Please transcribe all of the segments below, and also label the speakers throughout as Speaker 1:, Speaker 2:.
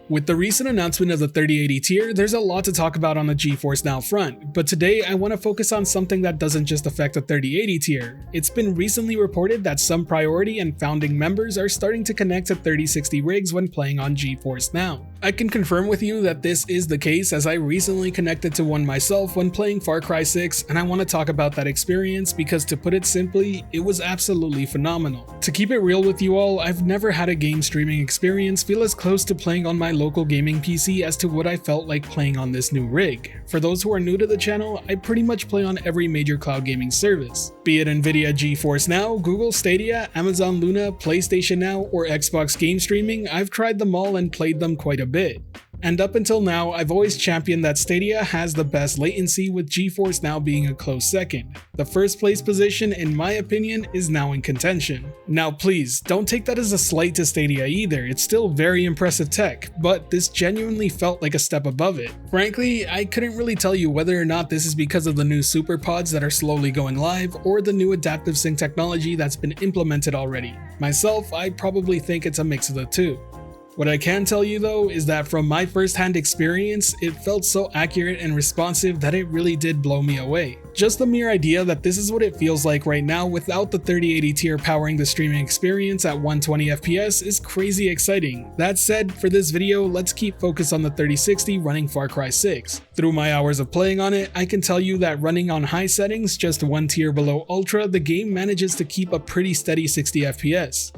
Speaker 1: With the recent announcement of the 3080 tier, there's a lot to talk about on the GeForce NOW front, but today I want to focus on something that doesn't just affect the 3080 tier. It's been recently reported that some priority and founding members are starting to connect to 3060 rigs when playing on GeForce NOW. I can confirm with you that this is the case, as I recently connected to one myself when playing Farcry 6, and I want to talk about that experience because, to put it simply, it was absolutely phenomenal. To keep it real with you all, I've never had a game streaming experience feel as close to playing on my local gaming PC as to what I felt like playing on this new rig. For those who are new to the channel, I pretty much play on every major cloud gaming service. Be it Nvidia GeForce NOW, Google Stadia, Amazon Luna, PlayStation Now, or Xbox game streaming, I've tried them all and played them quite a bit. And up until now, I've always championed that Stadia has the best latency, with GeForce NOW being a close second. The first place position, in my opinion, is now in contention. Now please, don't take that as a slight to Stadia either, it's still very impressive tech, but this genuinely felt like a step above it. Frankly, I couldn't really tell you whether or not this is because of the new super pods that are slowly going live, or the new adaptive sync technology that's been implemented already. Myself, I probably think it's a mix of the two. What I can tell you though is that from my first-hand experience, it felt so accurate and responsive that it really did blow me away. Just the mere idea that this is what it feels like right now without the 3080 tier powering the streaming experience at 120 FPS is crazy exciting. That said, for this video, let's keep focused on the 3060 running Far Cry 6. Through my hours of playing on it, I can tell you that running on high settings, just one tier below Ultra, the game manages to keep a pretty steady 60 FPS.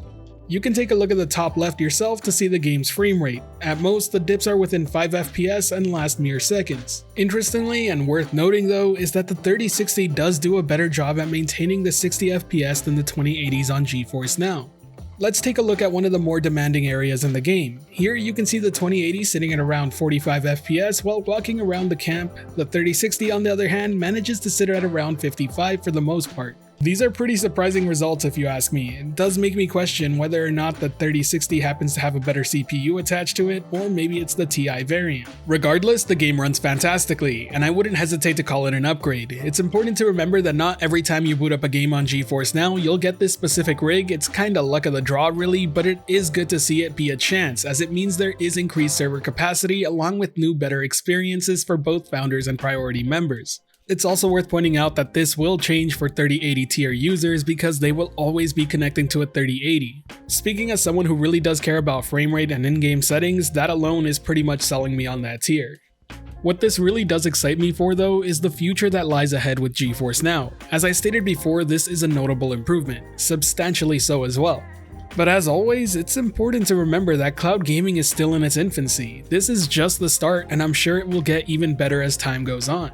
Speaker 1: You can take a look at the top left yourself to see the game's frame rate. At most, the dips are within 5 FPS and last mere seconds. Interestingly, and worth noting though, is that the 3060 does do a better job at maintaining the 60 FPS than the 2080s on GeForce NOW. Let's take a look at one of the more demanding areas in the game. Here you can see the 2080 sitting at around 45 FPS while walking around the camp. The 3060 on the other hand manages to sit at around 55 for the most part. These are pretty surprising results if you ask me. It does make me question whether or not the 3060 happens to have a better CPU attached to it, or maybe it's the Ti variant. Regardless, the game runs fantastically, and I wouldn't hesitate to call it an upgrade. It's important to remember that not every time you boot up a game on GeForce NOW, you'll get this specific rig. It's kinda luck of the draw really, but it is good to see it be a chance, as it means there is increased server capacity along with new better experiences for both founders and priority members. It's also worth pointing out that this will change for 3080 tier users because they will always be connecting to a 3080. Speaking as someone who really does care about frame rate and in-game settings, that alone is pretty much selling me on that tier. What this really does excite me for though is the future that lies ahead with GeForce NOW. As I stated before, this is a notable improvement, substantially so as well. But as always, it's important to remember that cloud gaming is still in its infancy. This is just the start, and I'm sure it will get even better as time goes on.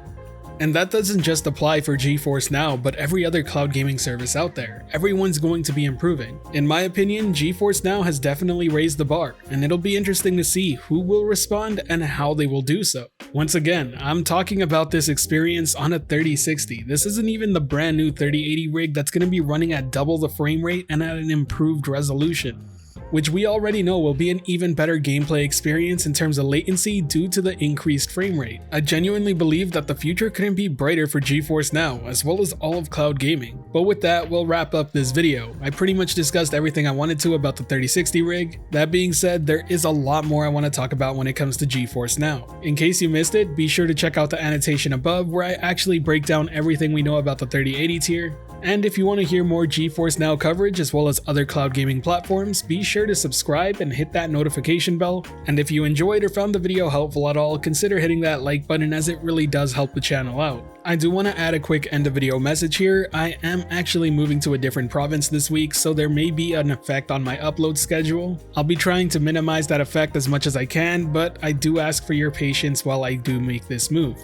Speaker 1: And that doesn't just apply for GeForce NOW, but every other cloud gaming service out there. Everyone's going to be improving. In my opinion, GeForce NOW has definitely raised the bar, and it'll be interesting to see who will respond and how they will do so. Once again, I'm talking about this experience on a 3060. This isn't even the brand new 3080 rig that's going to be running at double the frame rate and at an improved resolution, which we already know will be an even better gameplay experience in terms of latency due to the increased frame rate. I genuinely believe that the future couldn't be brighter for GeForce NOW, as well as all of cloud gaming. But with that, we'll wrap up this video. I pretty much discussed everything I wanted to about the 3060 rig. That being said, there is a lot more I want to talk about when it comes to GeForce NOW. In case you missed it, be sure to check out the annotation above where I actually break down everything we know about the 3080 tier. And if you want to hear more GeForce NOW coverage as well as other cloud gaming platforms, be sure to subscribe and hit that notification bell. And if you enjoyed or found the video helpful at all, consider hitting that like button, as it really does help the channel out. I do want to add a quick end of video message here. I am actually moving to a different province this week, so there may be an effect on my upload schedule. I'll be trying to minimize that effect as much as I can, but I do ask for your patience while I do make this move.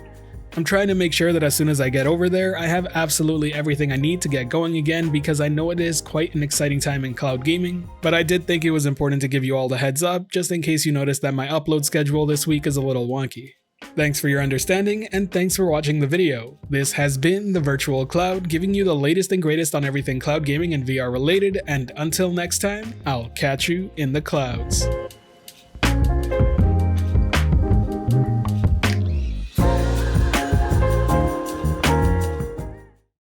Speaker 1: I'm trying to make sure that as soon as I get over there, I have absolutely everything I need to get going again, because I know it is quite an exciting time in cloud gaming, but I did think it was important to give you all the heads up, just in case you noticed that my upload schedule this week is a little wonky. Thanks for your understanding, and thanks for watching the video. This has been The Virtual Cloud, giving you the latest and greatest on everything cloud gaming and VR related, and until next time, I'll catch you in the clouds.